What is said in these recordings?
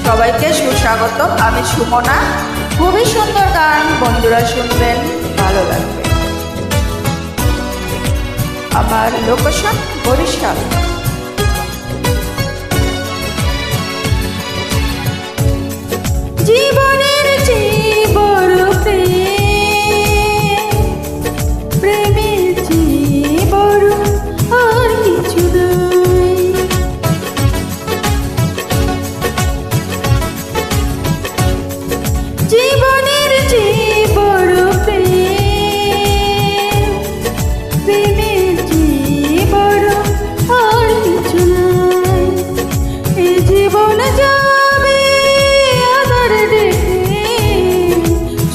সবাইকে সুস্বাগতম। আমি সুমনা। খুবই সুন্দর গান, বন্ধুরা শুনবেন, ভালো লাগবে। আমার লোকেশন বরিশাল। জীবনের যে বড় প্রেমের যে বড় আর কিছু নাই। জীবনের যে বড় প্রেমের যে বড় আর কিছু নাই। এই জীবন যাবে আধার দেখে,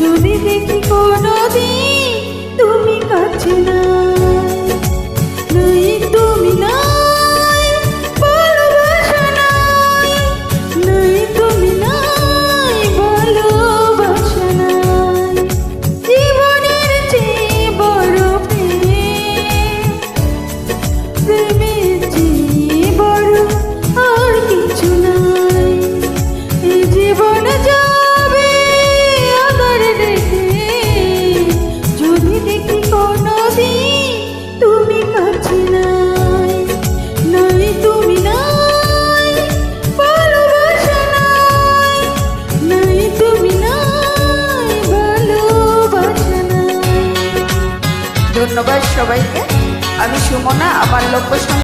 যদি দেখি কোনোদিন তুমি কাছে নাই, তুমি নাই, ভালোবাসা নাই, তুমি নাই, ভালোবাসা নাই। জীবনের যে বড় প্রেমের যে বড় আর কিছু নাই। এই জীবন যাবে আধার দেখে, যদি দেখি কোনোদিন তুমি কাছে নাই, তুমি নাই, ভালোবাসা নাই, তুমি নাই, ভালোবাসা নাই। ধন্যবাদ সবাইকে। আমি সুমনা। আমার লোকেশন